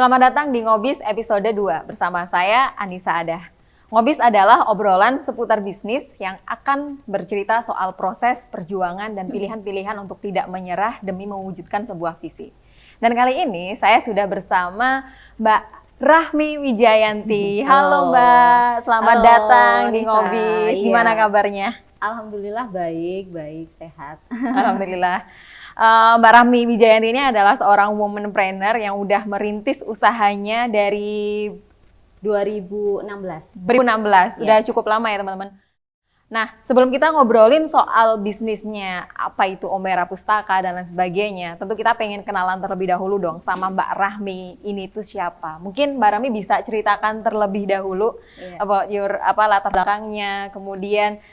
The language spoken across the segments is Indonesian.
Selamat datang di Ngobis episode 2 bersama saya Anissa Adah. Ngobis adalah obrolan seputar bisnis yang akan bercerita soal proses, perjuangan, dan pilihan-pilihan untuk tidak menyerah demi mewujudkan sebuah visi. Dan kali ini saya sudah bersama Mbak Rahmi Wijayanti. Halo Mbak, selamat datang di Nisa. Ngobis. Gimana kabarnya? Alhamdulillah baik, sehat. Alhamdulillah. Mbak Rahmi Wijayanti ini adalah seorang womanpreneur yang udah merintis usahanya dari 2016. 2016, udah cukup lama ya teman-teman. Nah, sebelum kita ngobrolin soal bisnisnya, apa itu Omera Pustaka dan lain sebagainya, tentu kita pengen kenalan terlebih dahulu dong sama Mbak Rahmi ini tuh siapa. Mungkin Mbak Rahmi bisa ceritakan terlebih dahulu about your latar belakangnya, kemudian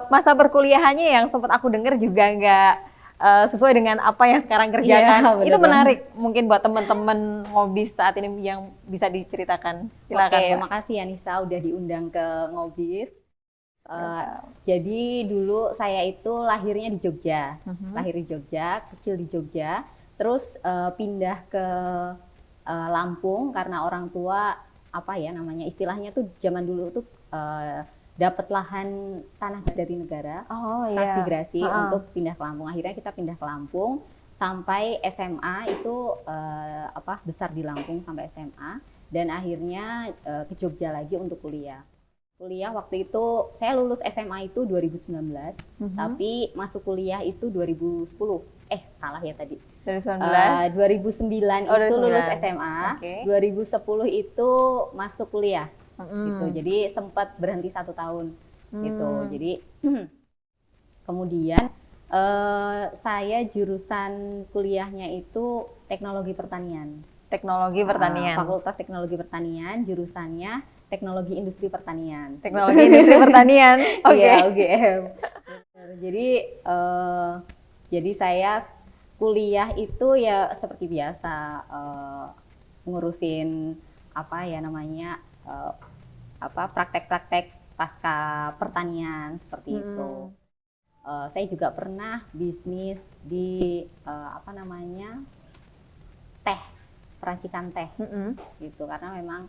masa perkuliahannya yang sempat aku dengar juga nggak sesuai dengan apa yang sekarang kerjakan. Itu menarik mungkin buat teman-teman Ngobis saat ini yang bisa diceritakan. Silakan. Oke, makasih Anissa udah diundang ke Ngobis. Jadi dulu saya itu lahirnya di Jogja, lahir di Jogja, kecil di Jogja, terus pindah ke Lampung karena orang tua istilahnya tuh zaman dulu tuh dapat lahan tanah dari negara, transmigrasi untuk pindah ke Lampung. Akhirnya kita pindah ke Lampung sampai SMA itu besar di Lampung sampai SMA, dan akhirnya ke Jogja lagi untuk kuliah. Kuliah waktu itu saya lulus SMA itu 2019, tapi masuk kuliah itu 2010. Salah ya tadi. 2009 itu lulus SMA, 2010 itu masuk kuliah. Gitu. Jadi sempat berhenti 1 tahun gitu. Jadi kemudian saya jurusan kuliahnya itu teknologi pertanian. Teknologi pertanian. Fakultas Teknologi Pertanian, jurusannya Teknologi Industri Pertanian. Teknologi Industri Pertanian. Oke. Iya, UGM. Jadi saya kuliah itu ya seperti biasa ngurusin praktek-praktek pasca pertanian seperti itu. Saya juga pernah bisnis di peracikan teh gitu, karena memang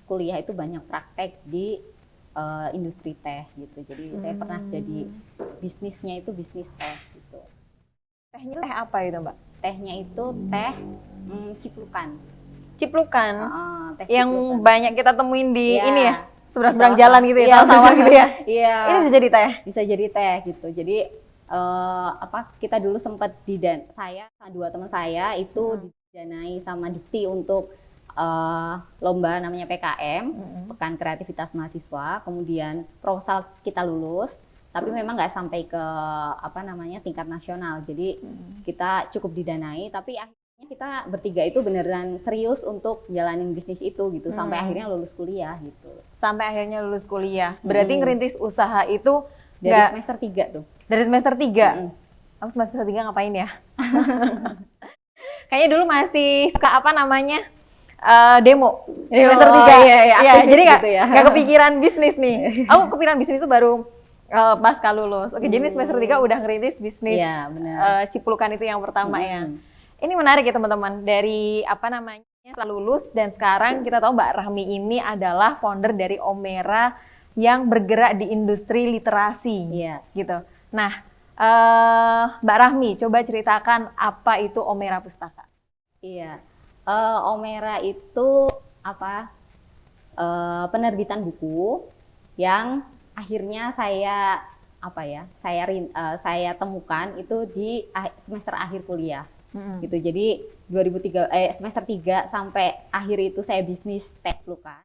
kuliah itu banyak praktek di industri teh gitu. Jadi saya pernah jadi bisnisnya itu bisnis teh gitu. Tehnya teh apa itu Mbak? Tehnya itu teh ciplukan. Ciplukan, yang ciplukan. Banyak kita temuin di ini ya, seberang-seberang Sawah. jalan gitu ya, sawah gitu ya. Iya. Ini bisa jadi teh? Bisa jadi teh gitu. Jadi kita dulu sempat saya sama 2 teman saya itu didanai sama Dikti untuk lomba namanya PKM, Pekan Kreativitas Mahasiswa. Kemudian proposal kita lulus, tapi memang nggak sampai ke tingkat nasional. Jadi kita cukup didanai, tapi akhirnya kita bertiga itu beneran serius untuk jalanin bisnis itu gitu, sampai akhirnya lulus kuliah gitu. Sampai akhirnya lulus kuliah. Berarti ngerintis usaha itu dari semester 3 tuh. Dari semester 3? Aku semester 3 ngapain ya? Kayaknya dulu masih suka demo. Semester 3. Iya, jadi nggak kepikiran bisnis nih. Aku kepikiran bisnis itu baru pasca lulus. Oke, jadi semester 3 udah ngerintis bisnis ciplukan itu yang pertama ya. Ini menarik ya teman-teman, dari setelah lulus dan sekarang kita tahu Mbak Rahmi ini adalah founder dari Omera yang bergerak di industri literasi gitu. Nah, Mbak Rahmi coba ceritakan apa itu Omera Pustaka. Iya, Omera itu penerbitan buku yang akhirnya saya temukan itu di semester akhir kuliah. Gitu. Jadi semester 3 sampai akhir itu saya bisnis teh ciplukan.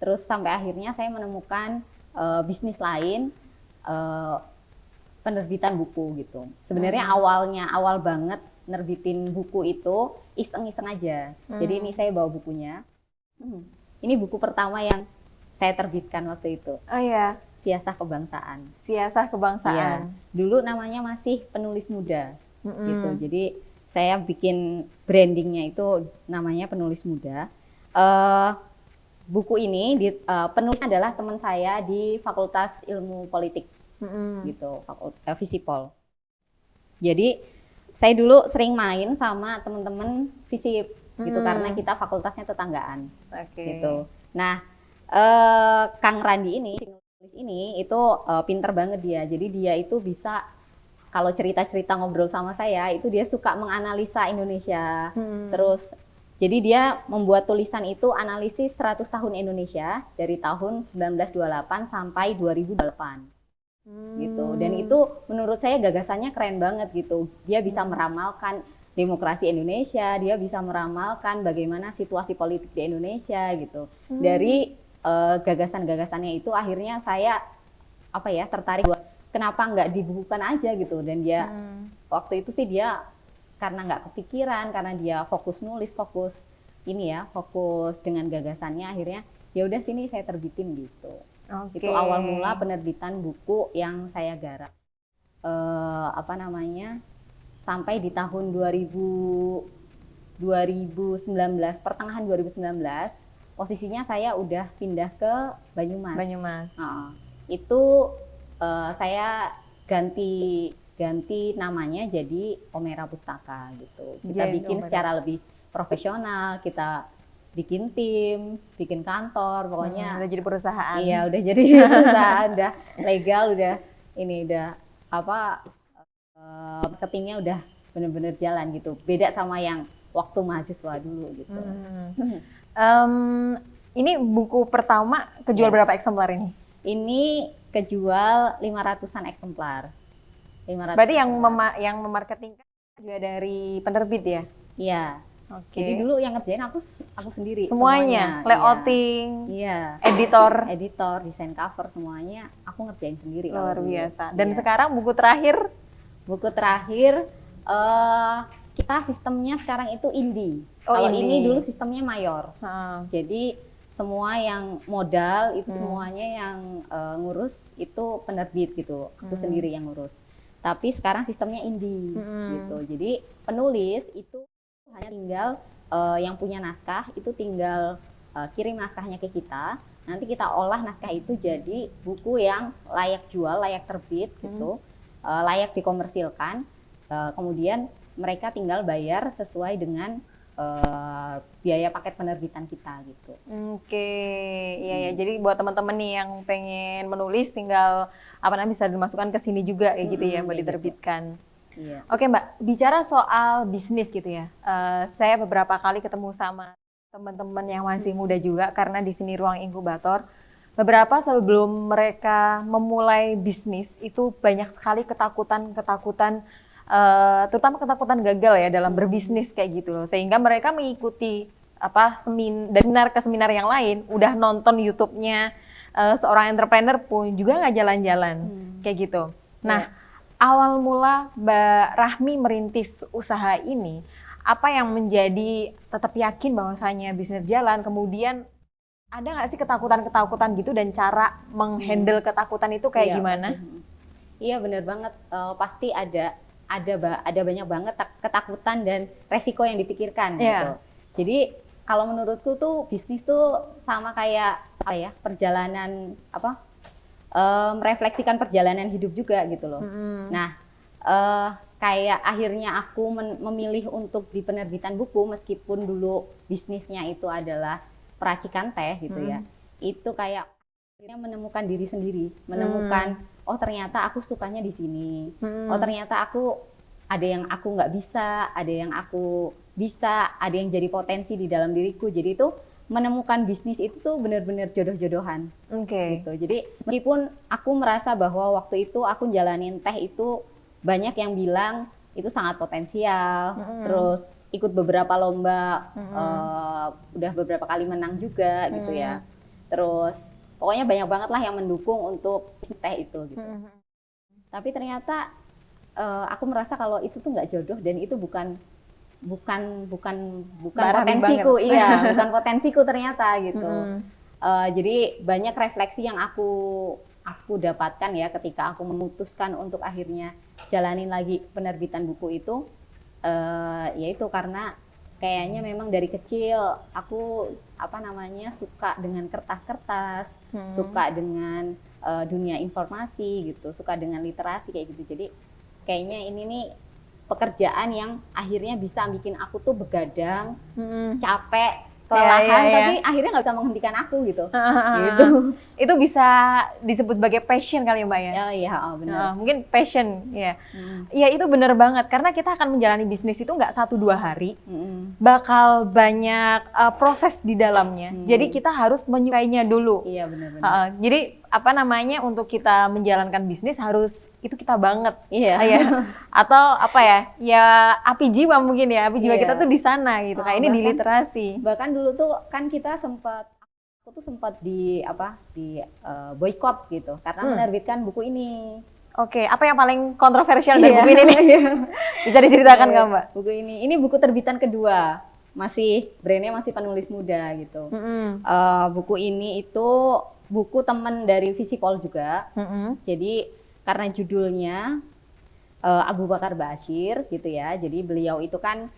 Terus sampai akhirnya saya menemukan bisnis lain, penerbitan buku gitu. Sebenarnya awal banget nerbitin buku itu iseng-iseng aja. Jadi ini saya bawa bukunya. Ini buku pertama yang saya terbitkan waktu itu. Oh iya. Siasah Kebangsaan. Siasah Kebangsaan. Ya, dulu namanya masih Penulis Muda. Gitu. Jadi saya bikin brandingnya itu namanya Penulis Muda. Buku ini penulisnya adalah teman saya di Fakultas Ilmu Politik, gitu, Visipol. Jadi saya dulu sering main sama teman-teman FISIP gitu karena kita fakultasnya tetanggaan. Gitu. Nah, Kang Randi ini itu pinter banget dia. Jadi dia itu bisa kalau cerita-cerita ngobrol sama saya itu dia suka menganalisa Indonesia. Terus jadi dia membuat tulisan itu analisis 100 tahun Indonesia dari tahun 1928 sampai 2008. Gitu. Dan itu menurut saya gagasannya keren banget gitu. Dia bisa meramalkan demokrasi Indonesia, dia bisa meramalkan bagaimana situasi politik di Indonesia gitu. Dari gagasan-gagasannya itu akhirnya saya tertarik buat kenapa nggak dibukukan aja gitu. Dan dia waktu itu sih dia karena nggak kepikiran, karena dia fokus nulis, fokus dengan gagasannya, akhirnya ya udah sini saya terbitin gitu. Itu awal mula penerbitan buku yang saya garap. Sampai di tahun 2019, pertengahan 2019, posisinya saya udah pindah ke Banyumas. Itu saya ganti namanya jadi Omera Pustaka gitu. Kita bikin secara lebih profesional, kita bikin tim, bikin kantor, pokoknya udah jadi perusahaan. Iya, udah jadi perusahaan, udah legal, udah marketingnya udah bener-bener jalan gitu. Beda sama yang waktu mahasiswa dulu gitu. Ini buku pertama kejual berapa eksemplar ini? Ini kejual 500-an eksemplar. 500 Berarti yang memarketingkan juga dari penerbit ya? Iya. Jadi dulu yang ngerjain aku sendiri. Semuanya? Layouting, editor, desain cover, semuanya aku ngerjain sendiri. Luar biasa. Dan sekarang buku terakhir? Buku terakhir, kita sistemnya sekarang itu indie. Kalau ini dulu sistemnya mayor. Jadi semua yang modal itu semuanya yang ngurus itu penerbit gitu. Aku sendiri yang ngurus. Tapi sekarang sistemnya indie gitu. Jadi penulis itu hanya tinggal yang punya naskah itu tinggal kirim naskahnya ke kita. Nanti kita olah naskah itu jadi buku yang layak jual, layak terbit gitu. Layak dikomersilkan, kemudian mereka tinggal bayar sesuai dengan biaya paket penerbitan kita gitu. Iya. Jadi buat teman-teman nih yang pengen menulis tinggal bisa dimasukkan ke sini juga kayak gitu ya, buat diterbitkan. Iya. Oke Mbak, bicara soal bisnis gitu ya, saya beberapa kali ketemu sama teman-teman yang masih muda juga karena di sini ruang inkubator. Beberapa sebelum mereka memulai bisnis itu banyak sekali ketakutan, terutama ketakutan gagal ya dalam berbisnis kayak gitu loh. Sehingga mereka mengikuti seminar ke seminar yang lain, udah nonton YouTube-nya seorang entrepreneur pun juga nggak jalan-jalan kayak gitu. Nah, awal mula Mbak Rahmi merintis usaha ini, apa yang menjadi tetap yakin bahwasanya bisnis jalan, kemudian ada nggak sih ketakutan-ketakutan gitu dan cara menghandle ketakutan itu kayak gimana? Iya benar banget, pasti ada banyak banget ketakutan dan resiko yang dipikirkan gitu. Jadi kalau menurutku tuh bisnis tuh sama kayak perjalanan merefleksikan perjalanan hidup juga gitu loh. Nah, kayak akhirnya aku memilih untuk di penerbitan buku meskipun dulu bisnisnya itu adalah peracikan teh gitu ya. Itu kayak akhirnya menemukan diri sendiri, menemukan oh ternyata aku sukanya di sini. Oh ternyata aku ada yang aku nggak bisa, ada yang aku bisa, ada yang jadi potensi di dalam diriku. Jadi itu menemukan bisnis itu tuh benar-benar jodoh-jodohan. Gitu. Jadi meskipun aku merasa bahwa waktu itu aku jalanin teh itu banyak yang bilang itu sangat potensial, terus ikut beberapa lomba, udah beberapa kali menang juga gitu ya. Terus pokoknya banyak banget lah yang mendukung untuk bisnis teh itu gitu. Tapi ternyata aku merasa kalau itu tuh nggak jodoh dan itu bukan potensiku, bukan potensiku ternyata gitu. Jadi banyak refleksi yang aku dapatkan ya ketika aku memutuskan untuk akhirnya jalanin lagi penerbitan buku itu. Yaitu karena kayaknya memang dari kecil aku suka dengan kertas-kertas, suka dengan dunia informasi gitu, suka dengan literasi kayak gitu. Jadi kayaknya ini nih pekerjaan yang akhirnya bisa bikin aku tuh begadang, Mm-mm. capek, Iya, kelelahan, iya, iya. tapi akhirnya nggak bisa menghentikan aku gitu. Gitu. Itu bisa disebut sebagai passion kali ya Mbak ya? Ya, iya, benar. Mungkin passion ya. Mm, Ya itu bener banget, karena kita akan menjalani bisnis itu nggak 1-2 hari, mm, bakal banyak proses di dalamnya. Hmm. Jadi kita harus menyukainya dulu. iya benar-benar. Jadi apa namanya, untuk kita menjalankan bisnis harus itu kita banget. Iya. Ya. Atau apa ya? Ya api jiwa mungkin ya. Api jiwa Iya. kita tuh di sana gitu. Kayak ini di Bahkan- literasi. Bahkan dulu tuh kan aku tuh sempat di boykot gitu karena menerbitkan buku ini. Oke, apa yang paling kontroversial dari Iya. buku ini nih? Bisa diceritakan nggak Mbak? Buku ini buku terbitan kedua, brandnya masih penulis muda gitu. Mm-mm. Buku ini itu buku teman dari Visipol juga. Mm-mm. Jadi karena judulnya Abu Bakar Bashir gitu ya. Jadi beliau itu kan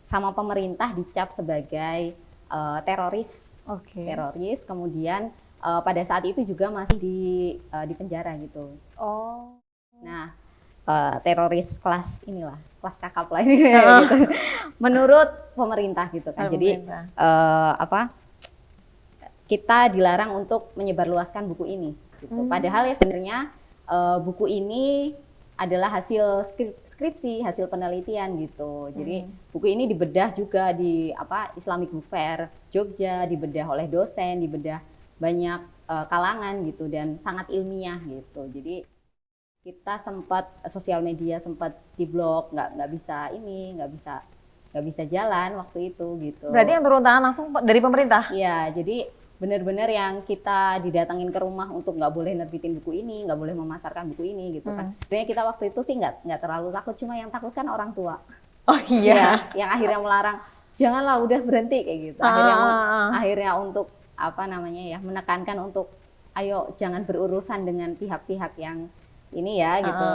sama pemerintah dicap sebagai teroris. Oke. Teroris. Kemudian pada saat itu juga masih di penjara gitu. Oh. Nah, teroris kelas kakap lah ini gitu. Menurut pemerintah gitu kan. Jadi kita dilarang untuk menyebarluaskan buku ini gitu. Padahal ya sebenarnya buku ini adalah hasil skripsi, hasil penelitian gitu. Jadi buku ini dibedah juga di Islamic Book Fair Jogja, dibedah oleh dosen, dibedah banyak kalangan gitu dan sangat ilmiah gitu. Jadi kita sempat sosial media sempat di blog, nggak bisa jalan waktu itu gitu. Berarti yang turun tangan langsung dari pemerintah? Iya, jadi benar-benar yang kita didatangin ke rumah untuk nggak boleh nerbitin buku ini, nggak boleh memasarkan buku ini gitu kan. Sebenarnya kita waktu itu sih nggak terlalu takut, cuma yang takut kan orang tua. Oh iya. Ya, yang akhirnya melarang, janganlah udah berhenti kayak gitu. Akhirnya untuk menekankan untuk ayo jangan berurusan dengan pihak-pihak yang ini ya gitu.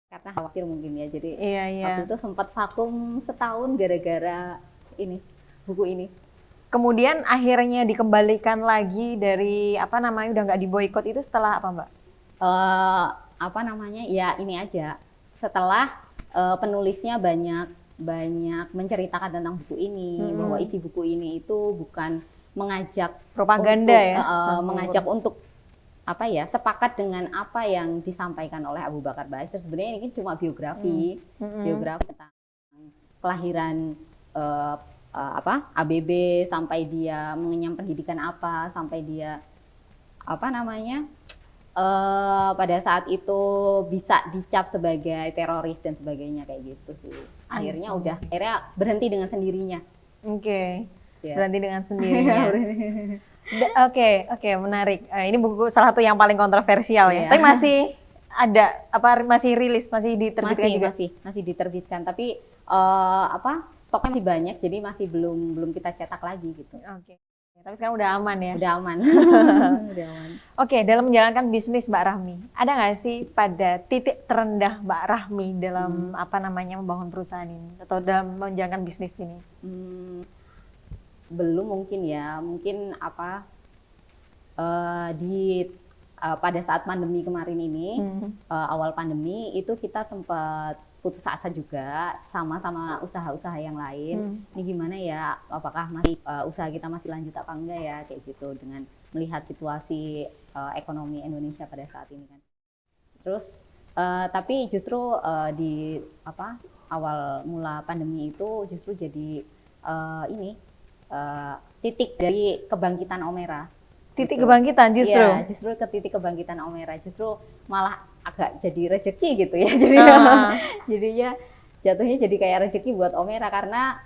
Karena khawatir mungkin ya. Jadi waktu itu sempat vakum setahun gara-gara buku ini. Kemudian akhirnya dikembalikan lagi dari udah nggak diboikot itu setelah apa Mbak? Ya ini aja. Setelah penulisnya banyak menceritakan tentang buku ini, bahwa isi buku ini itu bukan mengajak propaganda mengajak untuk sepakat dengan apa yang disampaikan oleh Abu Bakar Bashir. Sebenarnya ini cuma biografi tentang kelahiran ABB sampai dia mengenyam pendidikan sampai dia pada saat itu bisa dicap sebagai teroris dan sebagainya kayak gitu sih. Akhirnya berhenti dengan sendirinya. Oke. Ya. Berhenti dengan sendirinya. Oke, menarik. Ini buku salah satu yang paling kontroversial ya. Tapi masih ada masih rilis, masih diterbitkan juga? Masih diterbitkan, tapi stoknya masih banyak, jadi masih belum kita cetak lagi gitu. Oke. Tapi sekarang udah aman ya? Udah aman. Udah aman. Oke, dalam menjalankan bisnis Mbak Rahmi, ada nggak sih pada titik terendah Mbak Rahmi dalam membangun perusahaan ini atau dalam menjalankan bisnis ini? Belum mungkin ya, mungkin pada saat pandemi kemarin ini, awal pandemi itu kita sempat putus asa juga sama usaha-usaha yang lain. Ini gimana ya, apakah usaha kita masih lanjut apa enggak ya, kayak gitu, dengan melihat situasi ekonomi Indonesia pada saat ini kan. Terus tapi justru di awal mula pandemi itu justru jadi titik dari kebangkitan Omera. Titik kebangkitan justru? Iya, justru ke titik kebangkitan Omera. Justru malah agak jadi rezeki gitu ya. Jadinya jatuhnya jadi kayak rezeki buat Omera karena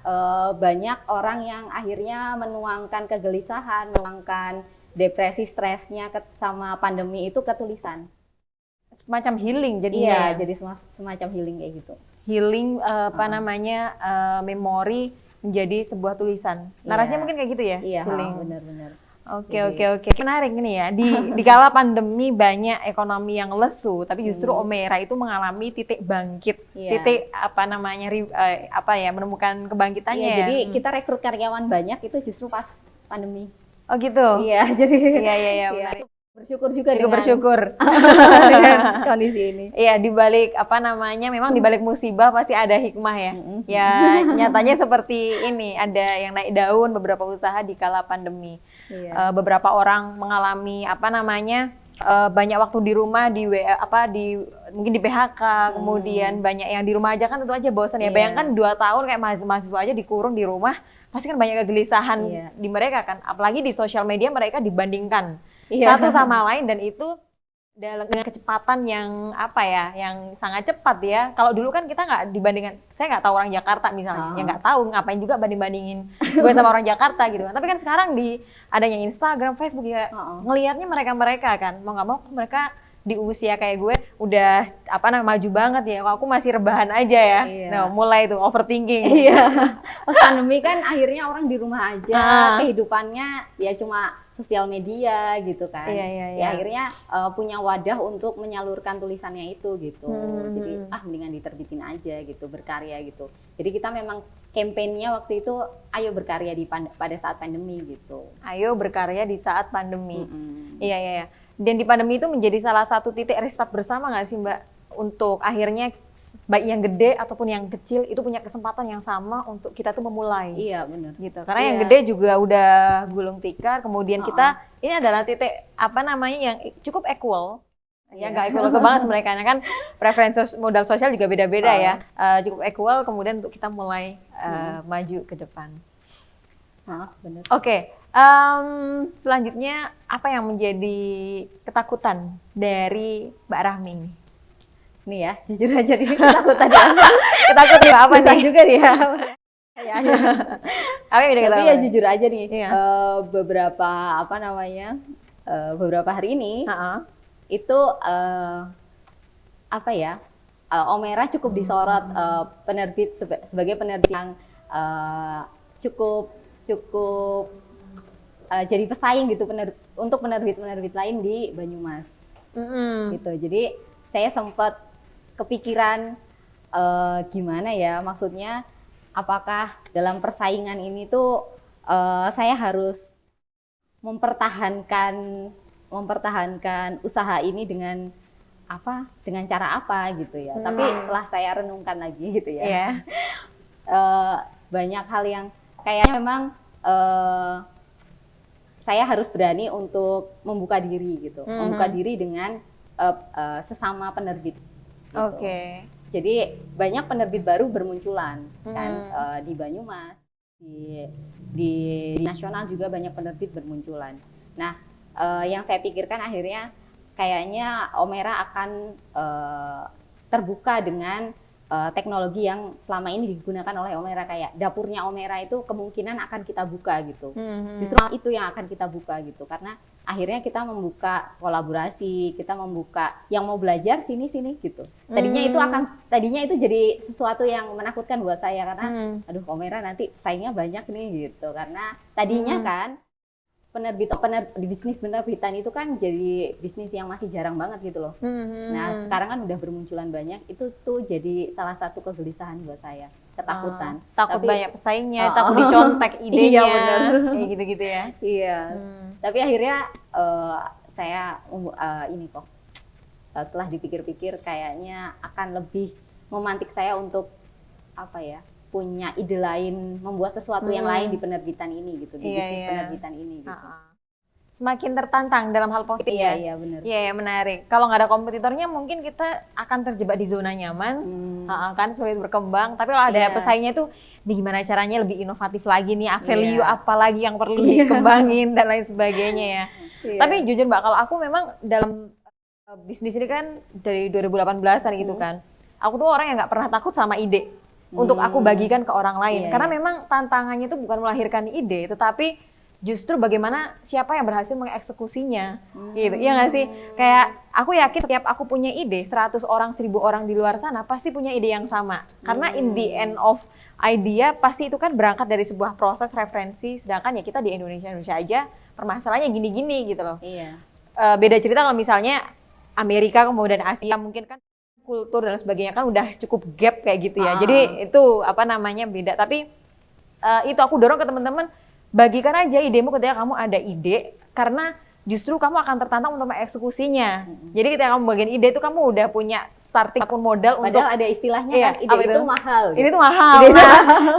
banyak orang yang akhirnya menuangkan kegelisahan, menuangkan depresi, stresnya sama pandemi itu ke tulisan. Semacam healing jadinya. Iya, jadi semacam healing kayak gitu. Healing memori menjadi sebuah tulisan. Narasinya mungkin kayak gitu ya? Iya, healing. benar-benar. Oke. Menarik ini ya. Di kala pandemi banyak ekonomi yang lesu, tapi justru Omera itu mengalami titik bangkit, titik menemukan kebangkitannya. Iya, jadi kita rekrut karyawan banyak itu justru pas pandemi. Oh gitu. Iya, jadi iya menarik. Bersyukur juga Juga dengan bersyukur. dengan kondisi ini. Iya, di balik memang di balik musibah pasti ada hikmah ya. Ya, nyatanya seperti ini, ada yang naik daun beberapa usaha di kala pandemi. Iya. Beberapa orang mengalami banyak waktu di rumah, mungkin di PHK, kemudian banyak yang di rumah aja kan tentu aja bosan ya. Iya. Bayangkan 2 tahun kayak mahasiswa aja dikurung di rumah, pasti kan banyak kegelisahan di mereka kan. Apalagi di sosial media mereka dibandingkan satu sama lain, dan itu dengan kecepatan yang yang sangat cepat ya. Kalau dulu kan kita nggak dibandingkan, saya nggak tahu orang Jakarta misalnya, ya nggak tahu ngapain juga bandingin gue sama orang Jakarta gitu kan. Tapi kan sekarang di adanya Instagram, Facebook ya, ngelihatnya mereka kan, mau nggak mau mereka di usia kayak gue udah maju banget ya. Kalau aku masih rebahan aja ya. Nah, mulai tuh overthinking. Iya. Pas pandemi kan akhirnya orang di rumah aja, kehidupannya ya cuma sosial media gitu kan. Ya akhirnya punya wadah untuk menyalurkan tulisannya itu gitu. Jadi mendingan diterbitin aja gitu, berkarya gitu. Jadi kita memang kampanyenya waktu itu ayo berkarya pada saat pandemi gitu. Ayo berkarya di saat pandemi. Iya. Dan di pandemi itu menjadi salah satu titik restart bersama nggak sih Mbak? Untuk akhirnya baik yang gede ataupun yang kecil itu punya kesempatan yang sama untuk kita tuh memulai. Iya benar. Gitu. Karena yang gede juga udah gulung tikar, kemudian kita ini adalah titik yang cukup equal. Ya nggak equal banget sebenarnya, karena kan preferensi modal sosial juga beda-beda ya. Cukup equal kemudian untuk kita mulai maju ke depan. Benar. Oke. Selanjutnya apa yang menjadi ketakutan dari Mbak Rahmi ini? Nih ya, jujur aja nih ketakutan dia. Ketakutan apa Susah nih? juga dia. Tapi ya jujur aja nih, beberapa hari ini itu Omera cukup disorot penerbit sebagai penerbit yang cukup jadi pesaing gitu untuk penerbit lain di Banyumas. Gitu. Jadi saya sempat kepikiran gimana ya, maksudnya apakah dalam persaingan ini tuh saya harus mempertahankan usaha ini dengan cara apa gitu ya. Tapi setelah saya renungkan lagi gitu ya, banyak hal yang kayaknya memang saya harus berani untuk membuka diri gitu, membuka diri dengan sesama penerbit. Gitu. Jadi banyak penerbit baru bermunculan kan di Banyumas, di nasional juga banyak penerbit bermunculan. Nah, yang saya pikirkan akhirnya kayaknya Omera akan terbuka dengan teknologi yang selama ini digunakan oleh Omera, kayak dapurnya Omera itu kemungkinan akan kita buka gitu. Justru itu yang akan kita buka gitu, karena akhirnya kita membuka kolaborasi, kita membuka yang mau belajar sini gitu. Tadinya itu jadi sesuatu yang menakutkan buat saya, karena aduh Omera nanti saingnya banyak nih gitu, karena tadinya kan di bisnis penerbitan itu kan jadi bisnis yang masih jarang banget gitu loh. Nah sekarang kan udah bermunculan banyak, itu tuh jadi salah satu kegelisahan buat saya, ketakutan. Takut banyak pesaingnya, takut dicontek idenya, kayak gitu-gitu ya. Iya. Tapi akhirnya saya setelah dipikir-pikir kayaknya akan lebih memantik saya untuk punya ide lain, membuat sesuatu yang lain di penerbitan ini gitu, di bisnis penerbitan ini gitu. Semakin tertantang dalam hal positif ya. Iya benar. Iya menarik. Kalau nggak ada kompetitornya mungkin kita akan terjebak di zona nyaman, kan sulit berkembang. Tapi kalau ada pesaingnya itu, gimana caranya lebih inovatif lagi nih, value apa lagi yang perlu dikembangin dan lain sebagainya ya. Tapi jujur Mbak, kalau aku memang dalam bisnis ini kan dari 2018an gitu kan, aku tuh orang yang nggak pernah takut sama ide. Untuk aku bagikan ke orang lain, karena memang tantangannya itu bukan melahirkan ide, tetapi justru bagaimana siapa yang berhasil mengeksekusinya, gitu. Iya nggak sih? Kayak aku yakin setiap aku punya ide, 100 orang, 1000 orang di luar sana pasti punya ide yang sama, karena in the end of idea pasti itu kan berangkat dari sebuah proses referensi, sedangkan ya kita di Indonesia aja permasalahannya gini-gini gitu loh. Beda cerita kalau misalnya Amerika kemudian Asia, mungkin kan kultur dan sebagainya kan udah cukup gap kayak gitu ya. Jadi itu beda. Tapi itu aku dorong ke teman-teman, bagikan aja idemu ketika kamu ada ide, karena justru kamu akan tertantang untuk mengeksekusinya. Jadi ketika kamu bagian ide itu kamu udah punya starting pun modal untuk Padahal ada istilahnya iya, kan ide apa itu mahal. Ini tuh mahal. Nah,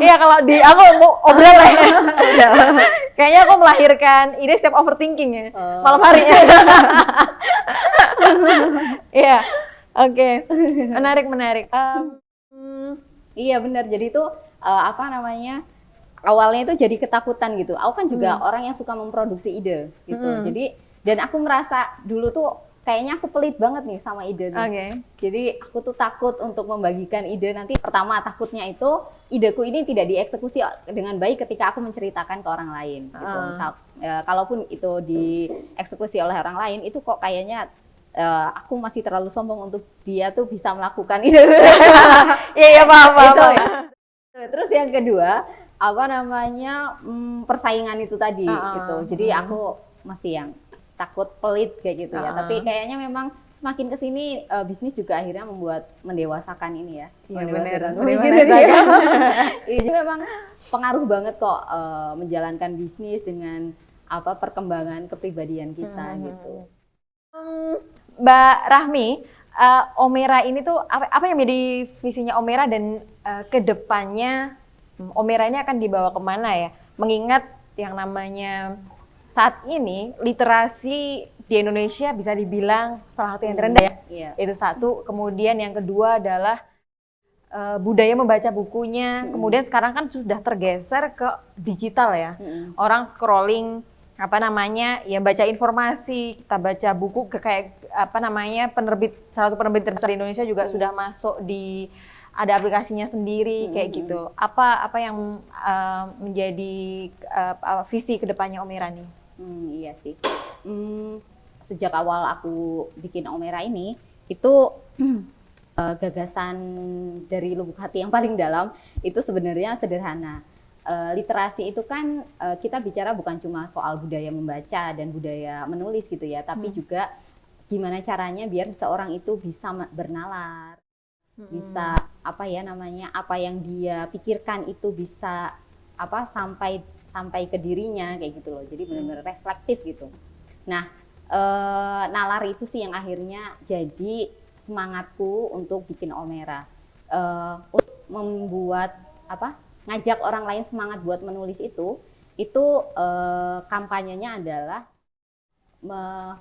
iya kalau di aku mau obrol lah ya. Kayaknya aku melahirkan ide setiap overthinking ya. Malam hari. Iya. Oke. Menarik. Iya benar. Jadi itu apa namanya? Awalnya itu jadi ketakutan gitu. Aku kan juga orang yang suka memproduksi ide gitu. Jadi dan aku merasa dulu tuh kayaknya aku pelit banget nih sama ide nih. Jadi aku tuh takut untuk membagikan ide nanti. Pertama takutnya itu ideku ini tidak dieksekusi dengan baik ketika aku menceritakan ke orang lain. Gitu. Misal, kalaupun itu dieksekusi oleh orang lain, itu kok kayaknya aku masih terlalu sombong untuk dia tuh bisa melakukan ide. Iya paham. Ya. Terus yang kedua apa namanya persaingan itu tadi gitu. Jadi aku masih yang takut pelit kayak gitu ya. Tapi kayaknya memang semakin kesini bisnis juga akhirnya mendewasakan ini ya. Iya benar. Jadi memang pengaruh banget kok menjalankan bisnis dengan apa perkembangan kepribadian kita gitu. Mbak Rahmi, Omera ini tuh apa yang menjadi visinya Omera dan kedepannya Omera ini akan dibawa kemana ya? Mengingat yang namanya saat ini literasi di Indonesia bisa dibilang salah satu yang terendah ya. Iya. Itu satu. Kemudian yang kedua adalah budaya membaca bukunya. Kemudian sekarang kan sudah tergeser ke digital ya. Orang scrolling apa namanya ya baca informasi, kita baca buku ke kayak apa namanya salah satu penerbit terbesar di Indonesia juga sudah masuk di ada aplikasinya sendiri kayak gitu. Apa yang menjadi visi kedepannya Omera nih? Iya sih. Sejak awal aku bikin Omera ini itu gagasan dari lubuk hati yang paling dalam itu sebenarnya sederhana. Literasi itu kan kita bicara bukan cuma soal budaya membaca dan budaya menulis gitu ya, tapi juga gimana caranya biar seseorang itu bisa bernalar. Bisa apa ya namanya apa yang dia pikirkan itu bisa apa sampai ke dirinya kayak gitu loh, jadi benar-benar reflektif gitu. Nah nalar itu sih yang akhirnya jadi semangatku untuk bikin Omera, untuk membuat apa ngajak orang lain semangat buat menulis itu kampanyenya adalah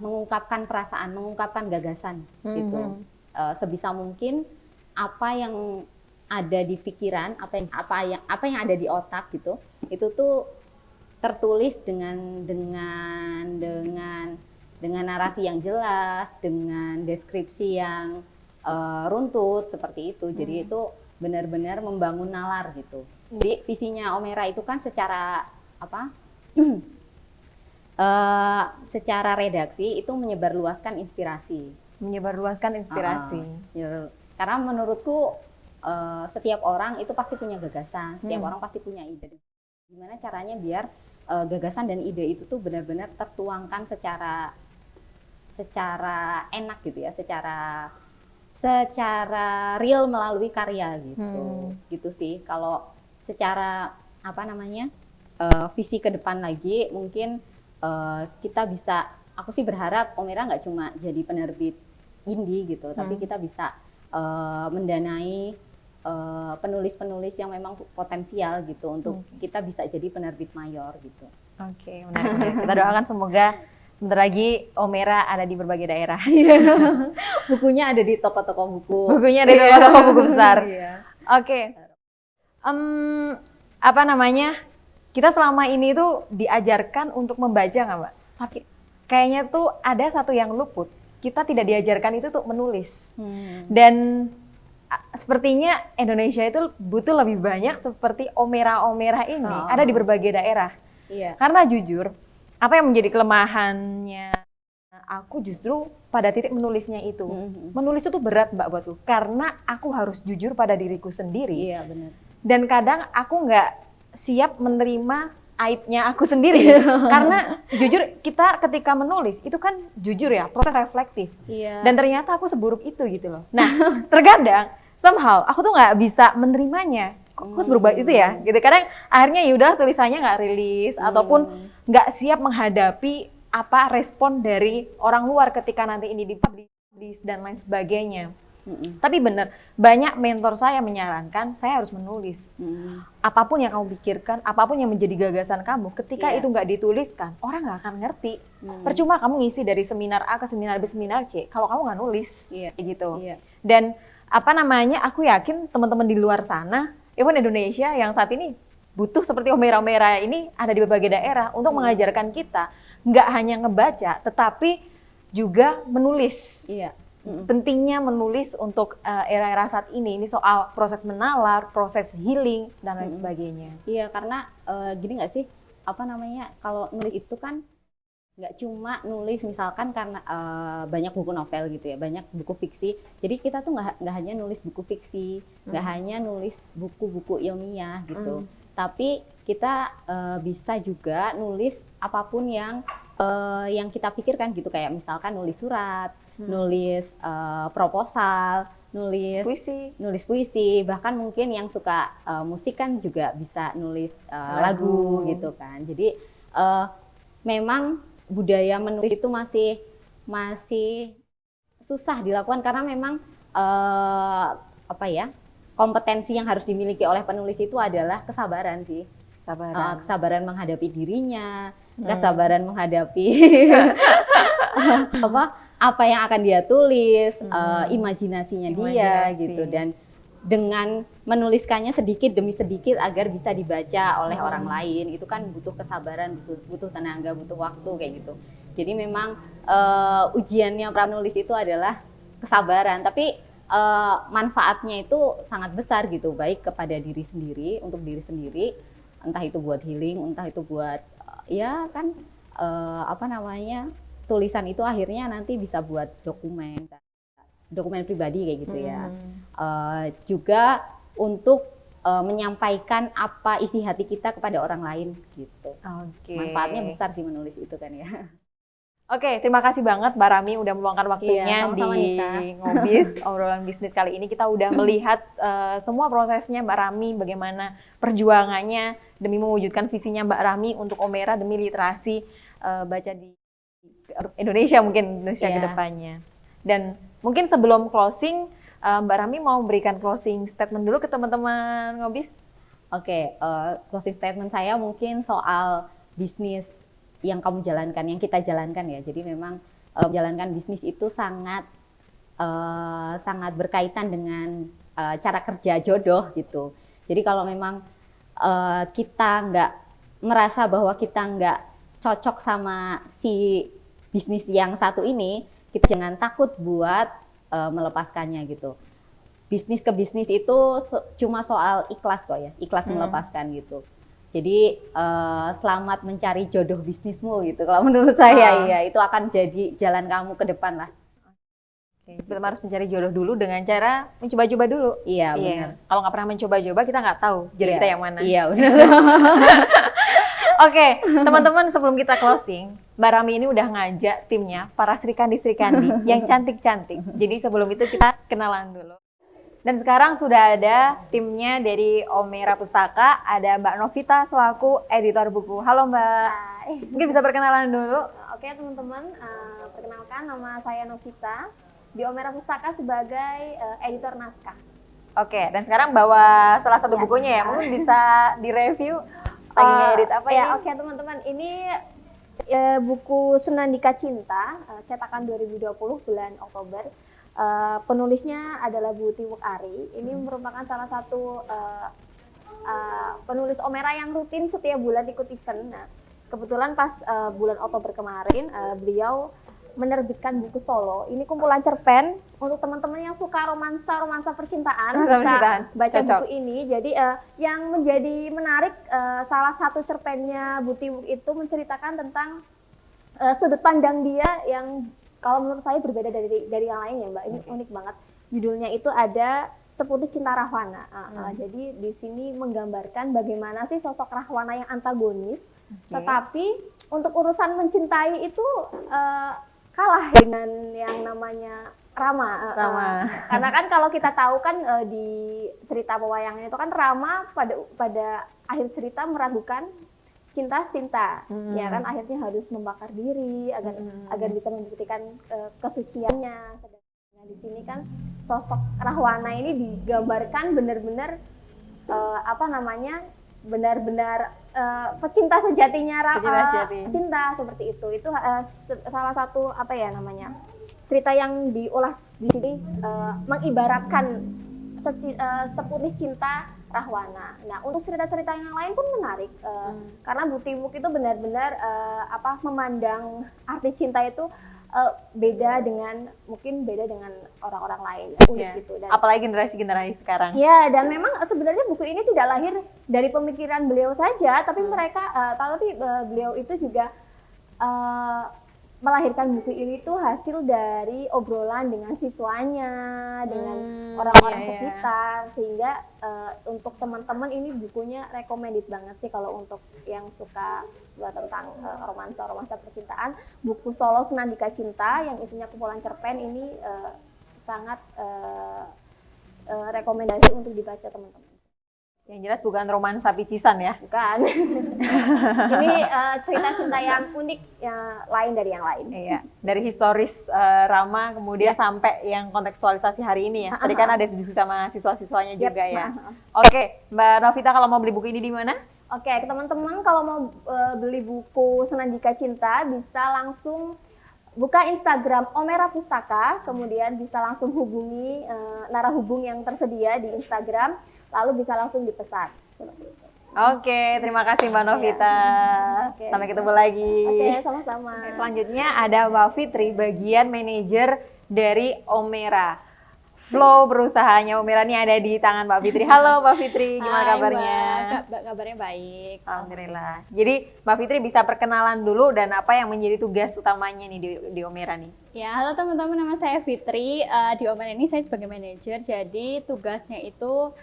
mengungkapkan perasaan, mengungkapkan gagasan gitu. Sebisa mungkin apa yang ada di pikiran, apa yang ada di otak gitu, itu tuh tertulis dengan narasi yang jelas, dengan deskripsi yang runtut seperti itu. Jadi itu benar-benar membangun nalar gitu. Jadi visinya Omera itu kan secara apa? Secara redaksi itu menyebarluaskan inspirasi. Karena menurutku setiap orang itu pasti punya gagasan, setiap orang pasti punya ide. Gimana caranya biar gagasan dan ide itu tuh benar-benar tertuangkan secara enak gitu ya, secara real melalui karya gitu. Gitu sih. Kalau secara apa namanya visi ke depan lagi mungkin kita bisa, aku sih berharap Omera nggak cuma jadi penerbit indie gitu, tapi kita bisa mendanai penulis-penulis yang memang potensial gitu untuk kita bisa jadi penerbit mayor gitu. Oke, menarik. Kita doakan semoga sebentar lagi Omera ada di berbagai daerah. Bukunya ada di toko-toko buku. Bukunya ada di toko-toko buku besar. Oke. Apa namanya? Kita selama ini tuh diajarkan untuk membaca nggak, Mbak? Tapi kayaknya tuh ada satu yang luput. Kita tidak diajarkan itu tuh menulis. Dan sepertinya Indonesia itu butuh lebih banyak seperti Omera-Omera ini ada di berbagai daerah. Iya. Karena jujur, apa yang menjadi kelemahannya aku justru pada titik menulisnya itu. Menulis itu berat Mbak buatku, karena aku harus jujur pada diriku sendiri. Iya benar. Dan kadang aku nggak siap menerima aibnya aku sendiri. Karena jujur kita ketika menulis itu kan jujur ya, proses reflektif. Iya. Dan ternyata aku seburuk itu gitu loh. Nah, terkadang somehow aku tuh nggak bisa menerimanya. Kok aku seburuk itu ya? Gitu. Kadang akhirnya yaudah tulisannya nggak rilis ataupun nggak siap menghadapi apa respon dari orang luar ketika nanti ini dipublish dan lain sebagainya. Tapi benar, banyak mentor saya menyarankan saya harus menulis. Apapun yang kamu pikirkan, apapun yang menjadi gagasan kamu, ketika itu nggak dituliskan, orang nggak akan ngerti. Percuma kamu ngisi dari seminar A ke seminar B, seminar C, kalau kamu nggak nulis, kayak gitu. Dan apa namanya, aku yakin teman-teman di luar sana, even Indonesia yang saat ini butuh seperti Omera-Omera ini ada di berbagai daerah untuk mengajarkan kita, nggak hanya ngebaca, tetapi juga menulis. Pentingnya menulis untuk era-era saat ini soal proses menalar, proses healing dan lain sebagainya. Iya, karena gini nggak sih, apa namanya, kalau nulis itu kan nggak cuma nulis misalkan karena banyak buku novel gitu ya, banyak buku fiksi. Jadi kita tuh nggak hanya nulis buku fiksi, nggak hanya nulis buku-buku ilmiah gitu. Tapi kita bisa juga nulis apapun yang kita pikirkan gitu, kayak misalkan nulis surat, nulis proposal, nulis puisi, bahkan mungkin yang suka musik kan juga bisa nulis lagu gitu kan. Jadi memang budaya menulis itu masih susah dilakukan karena memang kompetensi yang harus dimiliki oleh penulis itu adalah kesabaran sih. Kesabaran menghadapi dirinya, kesabaran menghadapi apa yang akan dia tulis, imajinasinya dia gitu, dan dengan menuliskannya sedikit demi sedikit agar bisa dibaca oleh orang lain, itu kan butuh kesabaran, butuh tenaga, butuh waktu kayak gitu. Jadi memang ujiannya penulis itu adalah kesabaran, tapi manfaatnya itu sangat besar gitu, baik kepada diri sendiri, untuk diri sendiri, entah itu buat healing, entah itu buat tulisan itu akhirnya nanti bisa buat dokumen pribadi kayak gitu ya. Juga untuk menyampaikan apa isi hati kita kepada orang lain gitu. Manfaatnya besar sih menulis itu kan ya. Oke, terima kasih banget Mbak Rami udah meluangkan waktunya di Ngobis, obrolan bisnis kali ini. Kita udah melihat semua prosesnya Mbak Rami, bagaimana perjuangannya demi mewujudkan visinya Mbak Rami untuk Omera demi literasi baca di Indonesia, mungkin Indonesia ke depannya. Dan mungkin sebelum closing, Mbak Rami mau memberikan closing statement dulu ke teman-teman Ngobis. Oke, closing statement saya mungkin soal bisnis yang kamu jalankan, yang kita jalankan ya. Jadi memang menjalankan bisnis itu sangat berkaitan dengan cara kerja jodoh gitu. Jadi kalau memang kita nggak merasa bahwa kita nggak cocok sama si bisnis yang satu ini, kita jangan takut buat melepaskannya gitu. Bisnis ke bisnis itu cuma soal ikhlas kok ya, ikhlas melepaskan gitu. Jadi selamat mencari jodoh bisnismu gitu. Kalau menurut saya ya itu akan jadi jalan kamu ke depan lah. Kita harus mencari jodoh dulu dengan cara mencoba-coba dulu. Iya benar. Kalau nggak pernah mencoba-coba kita nggak tahu jodoh kita yang mana. Iya benar. Oke, teman-teman, sebelum kita closing, Mbak Rami ini udah ngajak timnya, para Srikandi yang cantik-cantik. Jadi sebelum itu kita kenalan dulu. Dan sekarang sudah ada timnya dari Omera Pustaka, ada Mbak Novita selaku editor buku. Halo Mbak. Hai. Mungkin bisa perkenalan dulu. Oke teman-teman, perkenalkan nama saya Novita, di Omera Pustaka sebagai editor naskah. Oke, dan sekarang bawa salah satu bukunya ya, mungkin bisa direview. Lagi ngedit apa ini? Oke teman-teman, ini buku Senandika Cinta, cetakan 2020 bulan Oktober. Penulisnya adalah Bu Tiwuk Ari. Ini merupakan salah satu penulis Omera yang rutin setiap bulan ikut event. Nah, kebetulan pas bulan Oktober kemarin beliau menerbitkan buku solo. Ini kumpulan cerpen untuk teman-teman yang suka romansa percintaan bisa baca buku ini. Jadi yang menjadi menarik, salah satu cerpennya Bu Tiwuk itu menceritakan tentang sudut pandang dia yang kalau menurut saya berbeda dari yang lain ya Mbak. Ini unik banget. Judulnya itu ada Seputih Cinta Rahwana. Jadi di sini menggambarkan bagaimana sih sosok Rahwana yang antagonis, tetapi untuk urusan mencintai itu kalah dengan yang namanya Rama. Karena kan kalau kita tahu kan di cerita pewayangan itu kan Rama pada akhir cerita meragukan cinta, ya kan akhirnya harus membakar diri agar bisa membuktikan kesuciannya. Nah, di sini kan sosok Rahwana ini digambarkan benar-benar benar-benar pecinta sejatinya cinta seperti itu. Itu salah satu cerita yang diulas di sini, mengibaratkan seputih cinta Rahwana. Nah, untuk cerita-cerita yang lain pun menarik karena Bu Tiwuk itu benar-benar memandang arti cinta itu mungkin beda dengan orang-orang lain, unik gitu. Dan apalagi generasi sekarang. Ya, dan memang sebenarnya buku ini tidak lahir dari pemikiran beliau saja, tapi beliau itu juga melahirkan buku ini tuh hasil dari obrolan dengan siswanya, dengan orang-orang sekitar, sehingga untuk teman-teman ini bukunya recommended banget sih kalau untuk yang suka tentang romansa percintaan. Buku Solo Senandika Cinta yang isinya kumpulan cerpen ini sangat rekomendasi untuk dibaca teman-teman. Yang jelas bukan romansa picisan ya? Bukan. Ini cerita cinta yang unik, lain dari yang lain. Iya, dari historis Rama kemudian sampai yang kontekstualisasi hari ini ya. Tadi kan ada diskusi sama siswa-siswanya juga ya. Oke, Mbak Novita, kalau mau beli buku ini di mana? Oke, teman-teman kalau mau beli buku Senandika Cinta bisa langsung buka Instagram Omera Pustaka, kemudian bisa langsung hubungi narahubung yang tersedia di Instagram, lalu bisa langsung dipesan. Oke, terima kasih Mbak Novita. Oke. Sampai ketemu lagi. Oke, sama-sama. Selanjutnya ada Mbak Fitri, bagian manajer dari Omera. Flow perusahaannya Omera ini ada di tangan Mbak Fitri. Halo Mbak Fitri, gimana kabarnya? Kabarnya baik. Alhamdulillah. Jadi Mbak Fitri bisa perkenalan dulu dan apa yang menjadi tugas utamanya nih di Omera nih? Ya, halo teman-teman, nama saya Fitri. Di Omera ini saya sebagai manajer, jadi tugasnya itu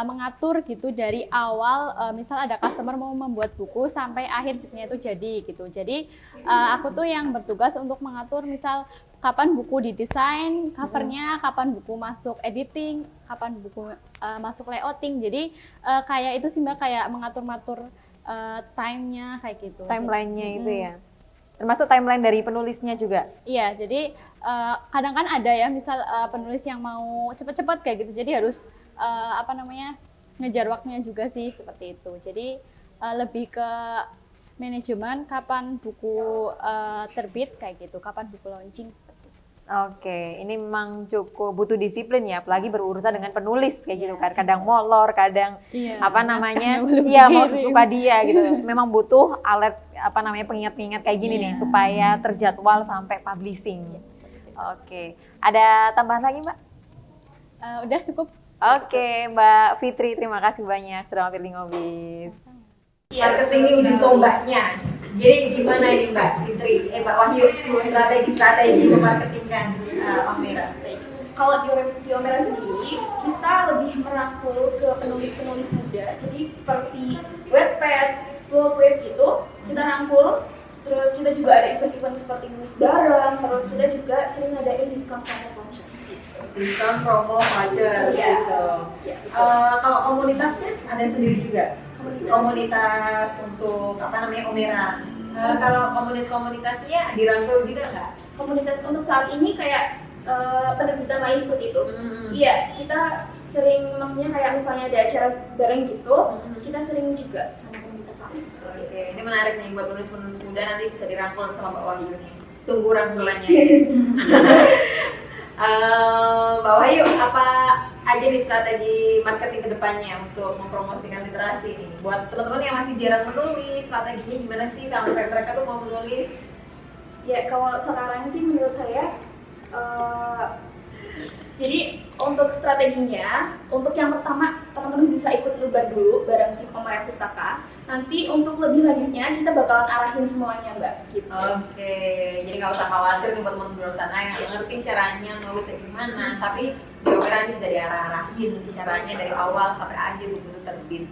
mengatur gitu dari awal, misal ada customer mau membuat buku sampai akhir bukunya itu jadi gitu. Jadi aku tuh yang bertugas untuk mengatur misal kapan buku didesain, covernya, kapan buku masuk editing, kapan buku masuk layouting. Jadi kayak itu sih Mbak, kayak mengatur-ngatur time-nya kayak gitu. Timeline-nya itu ya. Termasuk timeline dari penulisnya juga. Iya, jadi kadang kan ada ya misal penulis yang mau cepet-cepet kayak gitu. Jadi harus ngejar waktunya juga sih seperti itu. Jadi lebih ke manajemen kapan buku terbit kayak gitu, kapan buku launching seperti itu. Oke, ini memang cukup butuh disiplin ya, apalagi berurusan dengan penulis kayak gitu kan. Kadang molor, kadang mau suka dia gitu. Memang butuh alat pengingat-pengingat kayak gini nih supaya terjadwal sampai publishing. Oke, ada tambahan lagi Mbak? Udah cukup. Oke, Mbak Fitri, terima kasih banyak sudah mampir di Ngobis. Marketing ini ujung tombaknya. Jadi gimana ini Mbak Fitri, Mbak Wahyu, strategi memarketingkan Omera? Kalau di Omera sendiri, kita lebih merangkul ke penulis-penulis muda. Jadi seperti Wattpad, blog web gitu, kita rangkul. Terus kita juga ada event-event seperti nulis bareng. Terus kita juga sering ngadain diskon promo voucher. Diskon promo voucher gitu. Ya, kalau komunitasnya ada sendiri juga. Komunitas untuk Omera. Kalau komunitasnya dirangkul juga nggak? Komunitas untuk saat ini kayak penerbitan lain seperti itu. Iya, kita sering, maksudnya kayak misalnya ada acara bareng gitu, kita sering juga sama komunitas lain seperti itu. Oke, ini menarik nih buat penulis-penulis muda, nanti bisa dirangkul sama Mbak Wahyu nih. Tunggu rangkulannya. Mbak Wahyu, apa aja nih strategi marketing kedepannya untuk mempromosikan literasi ini? Buat teman-teman yang masih jarang menulis, strateginya gimana sih sampai mereka tuh mau menulis? Ya, kalau sekarang sih menurut saya, jadi untuk strateginya, untuk yang pertama teman-teman bisa ikut lubar dulu bareng tim Omera Pustaka. Nanti untuk lebih lanjutnya kita bakalan arahin semuanya Mbak. Gitu. Oke, jadi nggak usah khawatir nih buat teman-teman di luar sana yang nggak ngerti caranya nulisnya gimana, tapi di Omera ini bisa diarah-arahin caranya dari awal sampai akhir begitu terbit.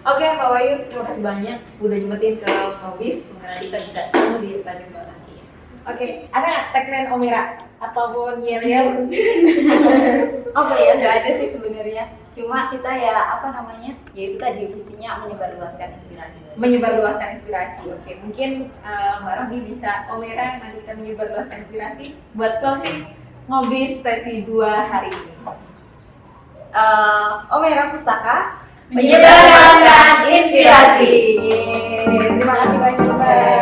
Oke, Mbak Wahyu, terima kasih banyak udah nyempetin ke Ngobis. Semoga kita bisa ketemu di depan sekolah nanti. Oke, ada nggak tagline Omera ataupun yel-yel? Apa ya, nggak ada sih sebenarnya. Cuma kita ya apa namanya, ya itu tadi visinya menyebarluaskan inspirasi. Menyebarluaskan inspirasi. Oke, mungkin Mbak Robi bisa Omera nanti kita menyebarluaskan inspirasi buat closing ngobis sesi 2 hari ini. Omera Pustaka Menyebarluaskan inspirasi. Terima kasih banyak Mbak.